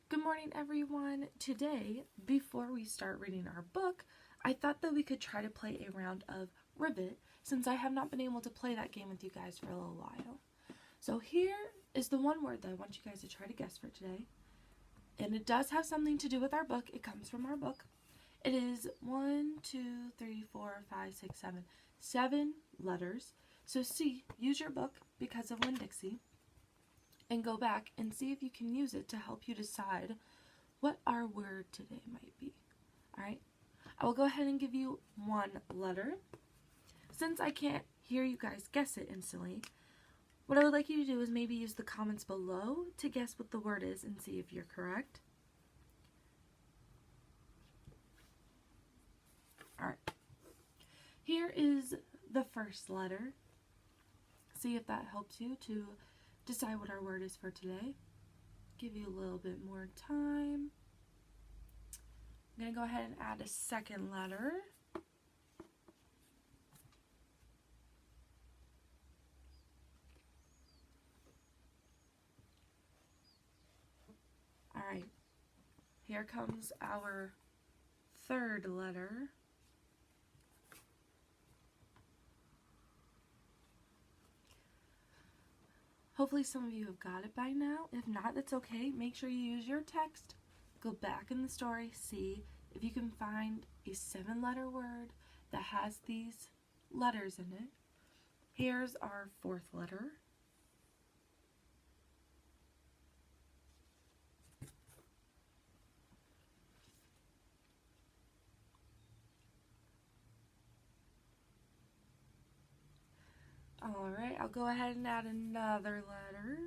Good morning, everyone. Today, before we start reading our book, I thought that we could try to play a round of Ribbit since I have not been able to play that game with you guys for a little while. So here is the one word that I want you guys to try to guess for today. And it does have something to do with our book. It comes from our book. It is 7 letters. So see, use your book because of Winn-Dixie. And go back and see if you can use it to help you decide what our word today might be. Alright? I will go ahead and give you one letter. Since I can't hear you guys guess it instantly, what I would like you to do is maybe use the comments below to guess what the word is and see if you're correct. Alright. Here is the first letter. See if that helps you to decide what our word is for today. Give you a little bit more time. I'm going to go ahead and add a second letter. Alright, here comes our third letter. Hopefully some of you have got it by now. If not, that's okay. Make sure you use your text. Go back in the story, see if you can find a 7-letter word that has these letters in it. Here's our fourth letter. Alright, I'll go ahead and add another letter.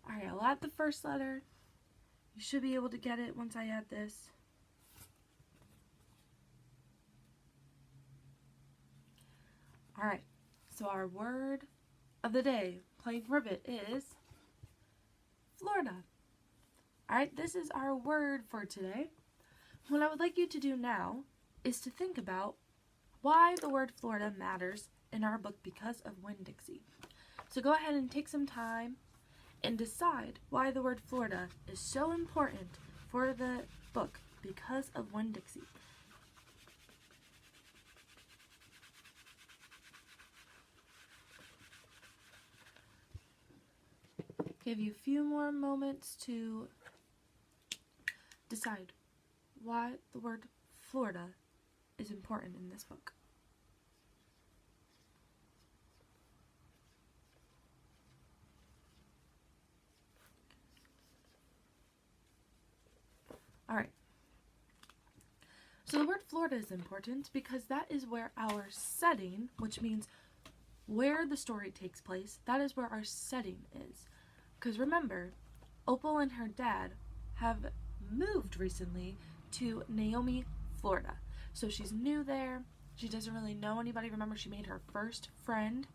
Alright, I'll add the first letter. You should be able to get it once I add this. Alright, so our word of the day, playing Ribbit, is Florida. Alright, this is our word for today. What I would like you to do now is to think about why the word Florida matters in our book because of Winn-Dixie. So go ahead and take some time and decide why the word Florida is so important for the book because of Winn-Dixie. Give you a few more moments to decide why the word Florida is important in this book. Alright. So the word Florida is important because that is where our setting, which means where the story takes place, that is where our setting is. Because remember, Opal and her dad have moved recently to Naomi, Florida. So she's new there. She doesn't really know anybody. Remember, she made her first friend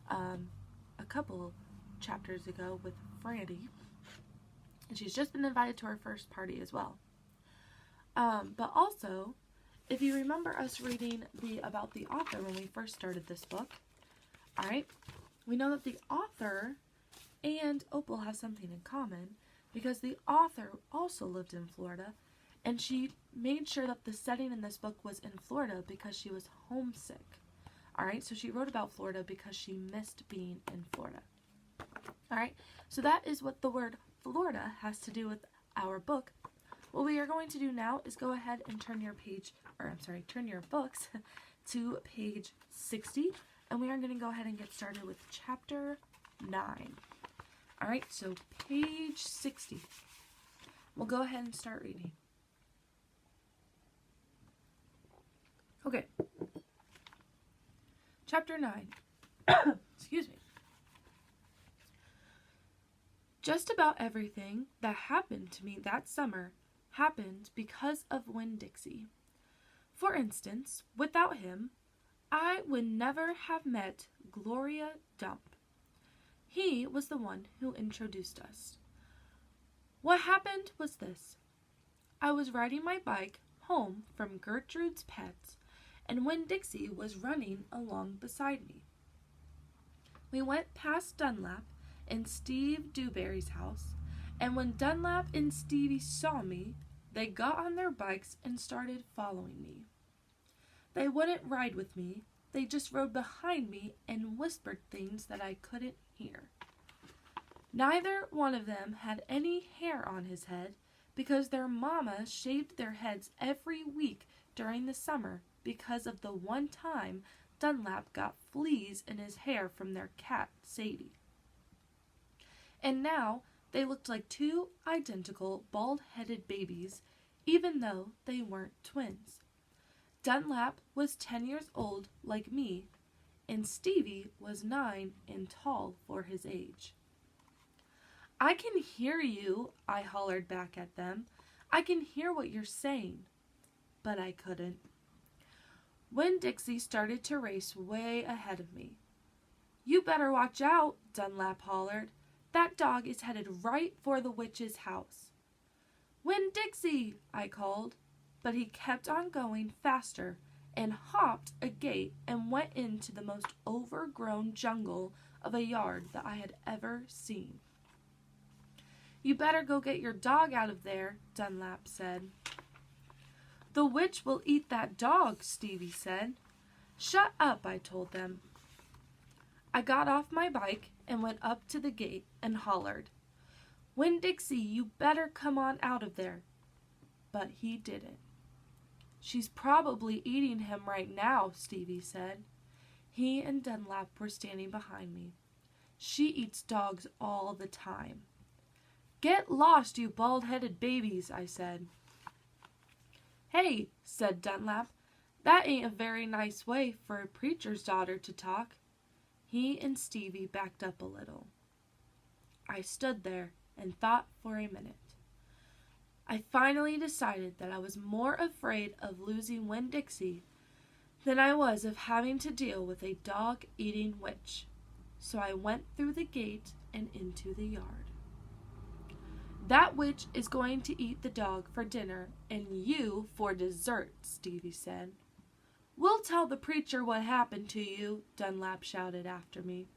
a couple chapters ago with Frandy. And she's just been invited to her first party as well. But also, if you remember us reading about the author when we first started this book, alright, we know that the author and Opal have something in common because the author also lived in Florida, and she made sure that the setting in this book was in Florida because she was homesick. Alright, so she wrote about Florida because she missed being in Florida. Alright, so that is what the word Florida has to do with our book. What we are going to do now is go ahead and turn your books to page 60, and we are going to go ahead and get started with chapter 9. Alright, so page 60. We'll go ahead and start reading. Okay. Chapter 9. Excuse me. Just about everything that happened to me that summer happened because of Winn-Dixie. For instance, without him, I would never have met Gloria Dump. He was the one who introduced us. What happened was this. I was riding my bike home from Gertrude's Pets, and Winn-Dixie was running along beside me. We went past Dunlap and Steve Dewberry's house, and when Dunlap and Stevie saw me, they got on their bikes and started following me. They wouldn't ride with me, they just rode behind me and whispered things that I couldn't hear. Neither one of them had any hair on his head because their mama shaved their heads every week during the summer because of the one time Dunlap got fleas in his hair from their cat, Sadie. And now they looked like two identical bald-headed babies, even though they weren't twins. Dunlap was 10 years old, like me, and Stevie was 9 and tall for his age. "I can hear you," I hollered back at them. "I can hear what you're saying." But I couldn't. Winn-Dixie started to race way ahead of me. "You better watch out," Dunlap hollered. "That dog is headed right for the witch's house." "Winn-Dixie," I called, but he kept on going faster and hopped a gate and went into the most overgrown jungle of a yard that I had ever seen. "You better go get your dog out of there," Dunlap said. "The witch will eat that dog," Stevie said. "Shut up," I told them. I got off my bike and went up to the gate and hollered, "Winn-Dixie, you better come on out of there." But he didn't. "She's probably eating him right now," Stevie said. He and Dunlap were standing behind me. "She eats dogs all the time." "Get lost, you bald-headed babies," I said. "Hey," said Dunlap, "that ain't a very nice way for a preacher's daughter to talk." He and Stevie backed up a little. I stood there and thought for a minute. I finally decided that I was more afraid of losing Winn-Dixie than I was of having to deal with a dog-eating witch. So I went through the gate and into the yard. "That witch is going to eat the dog for dinner and you for dessert," Stevie said. "We'll tell the preacher what happened to you," Dunlap shouted after me.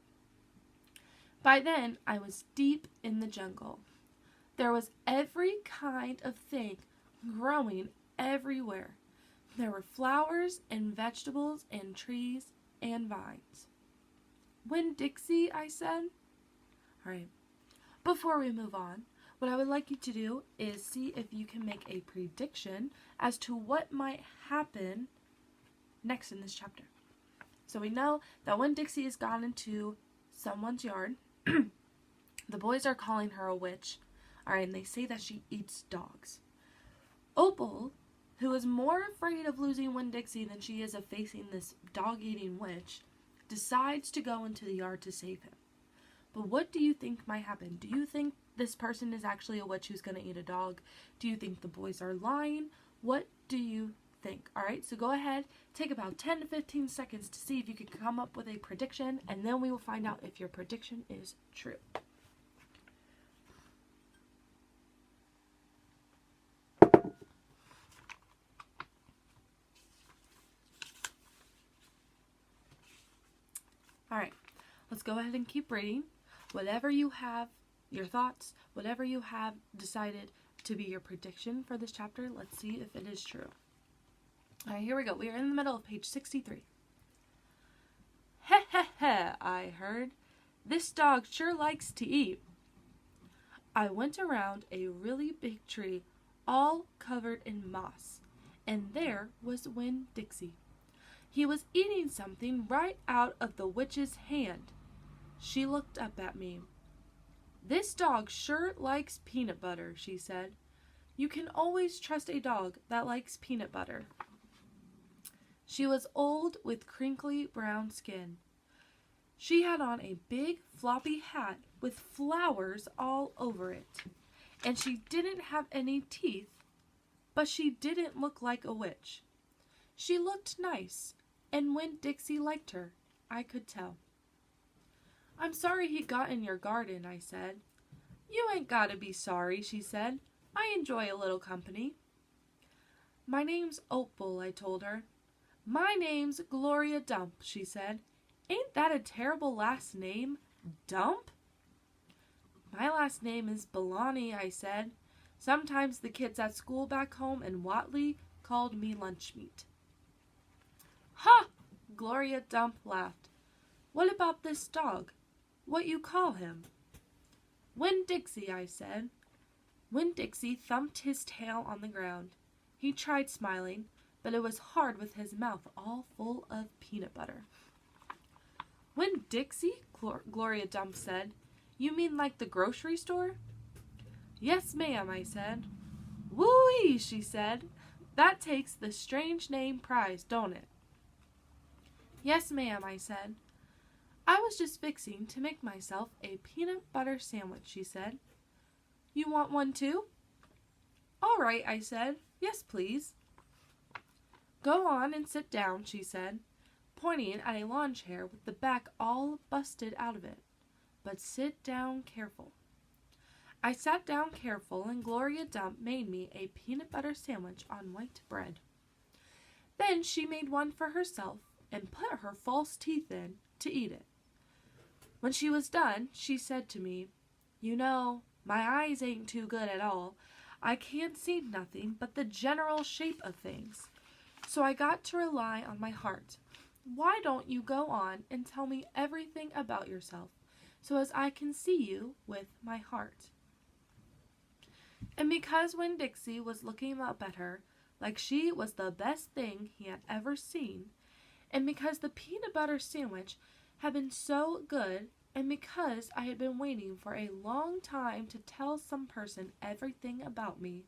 By then, I was deep in the jungle. There was every kind of thing growing everywhere. There were flowers and vegetables and trees and vines. "Winn-Dixie," I said. All right, before we move on, what I would like you to do is see if you can make a prediction as to what might happen next in this chapter. So we know that Winn-Dixie has gone into someone's yard. The boys are calling her a witch. All right, and they say that she eats dogs. Opal, who is more afraid of losing Winn-Dixie than she is of facing this dog-eating witch, decides to go into the yard to save him. But what do you think might happen? Do you think this person is actually a witch who's going to eat a dog? Do you think the boys are lying? What do you think? All right, so go ahead, take about 10 to 15 seconds to see if you can come up with a prediction, and then we will find out if your prediction is true. All right, let's go ahead and keep reading. Whatever you have, your thoughts, whatever you have decided to be your prediction for this chapter, let's see if it is true. All right, here we go. We are in the middle of page 63. "Heh heh heh," I heard. "This dog sure likes to eat." I went around a really big tree, all covered in moss, and there was Winn-Dixie. He was eating something right out of the witch's hand. She looked up at me. "This dog sure likes peanut butter," she said. "You can always trust a dog that likes peanut butter." She was old with crinkly brown skin. She had on a big floppy hat with flowers all over it, and she didn't have any teeth, but she didn't look like a witch. She looked nice, and Winn-Dixie liked her, I could tell. "I'm sorry he got in your garden," I said. "You ain't gotta be sorry," she said. "I enjoy a little company." "My name's Opal," I told her. "My name's Gloria Dump," she said. "Ain't that a terrible last name? Dump?" "My last name is Bellani," I said. "Sometimes the kids at school back home in Watley called me lunch meat." "Ha!" Gloria Dump laughed. "What about this dog? What you call him?" "Winn-Dixie," I said. Winn-Dixie thumped his tail on the ground. He tried smiling, but it was hard with his mouth all full of peanut butter. "Winn-Dixie?" Gloria Dump said. "You mean like the grocery store?" "Yes, ma'am," I said. "Woo-wee," she said. "That takes the strange name prize, don't it?" "Yes, ma'am," I said. "I was just fixing to make myself a peanut butter sandwich," she said. "You want one too?" "All right," I said. "Yes, please." "Go on and sit down," she said, pointing at a lawn chair with the back all busted out of it. "But sit down careful." I sat down careful, and Gloria Dump made me a peanut butter sandwich on white bread. Then she made one for herself and put her false teeth in to eat it. When she was done, she said to me, "You know, my eyes ain't too good at all. I can't see nothing but the general shape of things. So I got to rely on my heart. Why don't you go on and tell me everything about yourself, so as I can see you with my heart?" And because Winn-Dixie was looking up at her like she was the best thing he had ever seen, and because the peanut butter sandwich had been so good, and because I had been waiting for a long time to tell some person everything about me,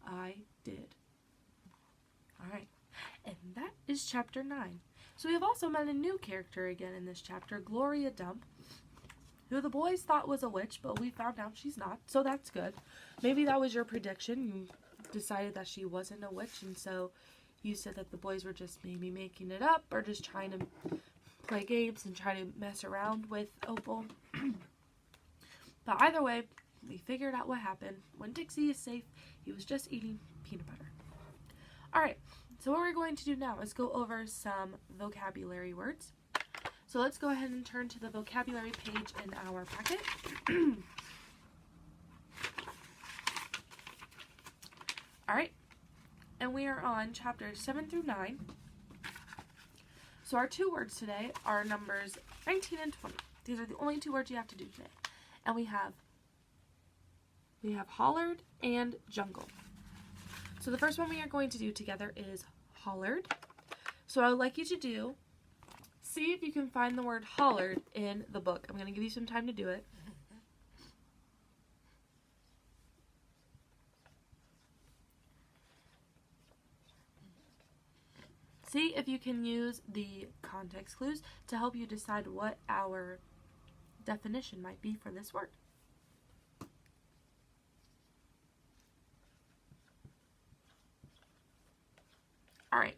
I did. Alright, and that is chapter 9. So we have also met a new character again in this chapter, Gloria Dump, who the boys thought was a witch, but we found out she's not, so that's good. Maybe that was your prediction. You decided that she wasn't a witch, and so you said that the boys were just maybe making it up or just trying to play games and try to mess around with Opal. But either way, we figured out what happened. Winn-Dixie is safe. He was just eating peanut butter. Alright, so what we're going to do now is go over some vocabulary words. So let's go ahead and turn to the vocabulary page in our packet. Alright, and we are on chapters 7 through 9. So our two words today are numbers 19 and 20. These are the only two words you have to do today. And we have hollered and jungle. So the first one we are going to do together is hollered. So what I would like you to do, see if you can find the word hollered in the book. I'm going to give you some time to do it. See if you can use the context clues to help you decide what our definition might be for this word. Alright.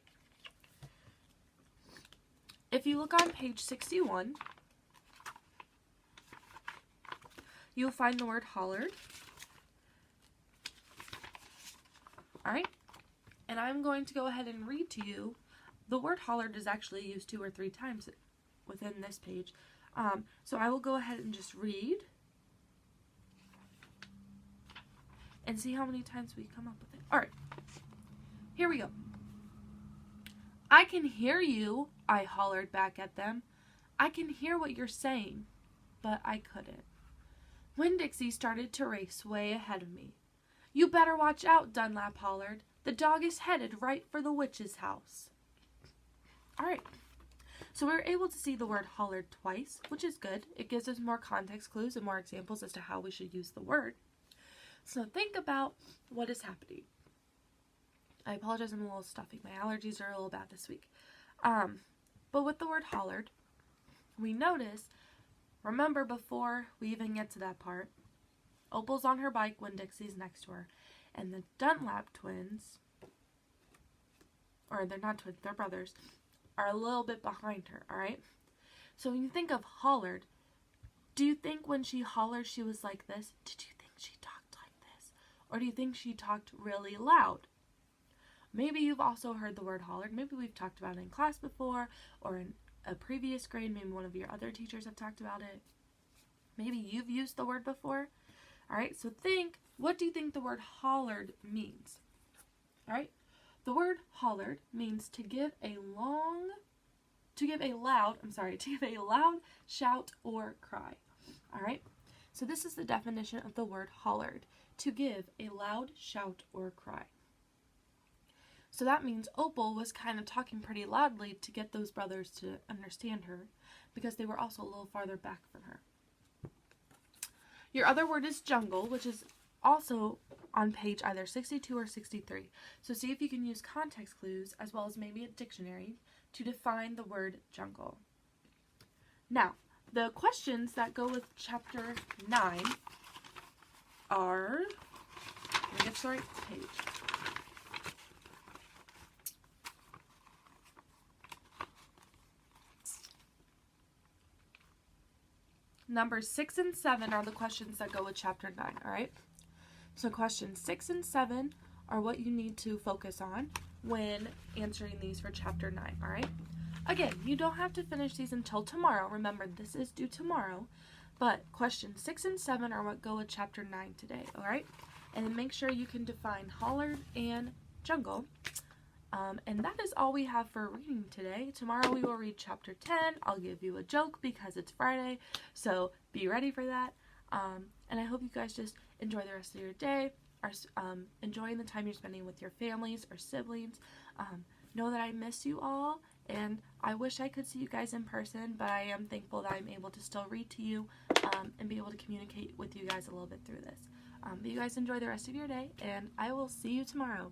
If you look on page 61, you'll find the word hollered. Alright. And I'm going to go ahead and read to you. The word hollered is actually used 2 or 3 times within this page. So I will go ahead and just read and see how many times we come up with it. Alright, here we go. "I can hear you," I hollered back at them. "I can hear what you're saying," but I couldn't. Winn-Dixie started to race way ahead of me. "You better watch out," Dunlap hollered. "The dog is headed right for the witch's house." Alright, so we were able to see the word hollered twice, which is good. It gives us more context clues and more examples as to how we should use the word. So think about what is happening. I apologize, I'm a little stuffy. My allergies are a little bad this week. But with the word hollered, we notice, remember before we even get to that part, Opal's on her bike when Dixie's next to her, and the Dunlap twins, or they're not twins, they're brothers, are a little bit behind her, alright? So when you think of hollered, do you think when she hollered she was like this? Did you think she talked like this? Or do you think she talked really loud? Maybe you've also heard the word hollered. Maybe we've talked about it in class before, or in a previous grade. Maybe one of your other teachers have talked about it. Maybe you've used the word before. All right, so think, what do you think the word hollered means? All right, the word hollered means to give a loud shout or cry. All right, so this is the definition of the word hollered, to give a loud shout or cry. So that means Opal was kind of talking pretty loudly to get those brothers to understand her, because they were also a little farther back from her. Your other word is jungle, which is also on page either 62 or 63. So see if you can use context clues as well as maybe a dictionary to define the word jungle. Now, the questions that go with chapter 9 are, let me get to the right page. Numbers 6 and 7 are the questions that go with chapter 9, all right? So questions 6 and 7 are what you need to focus on when answering these for chapter 9, all right? Again, you don't have to finish these until tomorrow. Remember, this is due tomorrow. But questions 6 and 7 are what go with chapter 9 today, all right? And then make sure you can define hollered and jungle. And that is all we have for reading today. Tomorrow we will read chapter 10. I'll give you a joke because it's Friday, so be ready for that. And I hope you guys just enjoy the rest of your day, are enjoying the time you're spending with your families or siblings. Know that I miss you all, and I wish I could see you guys in person, but I am thankful that I'm able to still read to you and be able to communicate with you guys a little bit through this. But you guys enjoy the rest of your day, and I will see you tomorrow.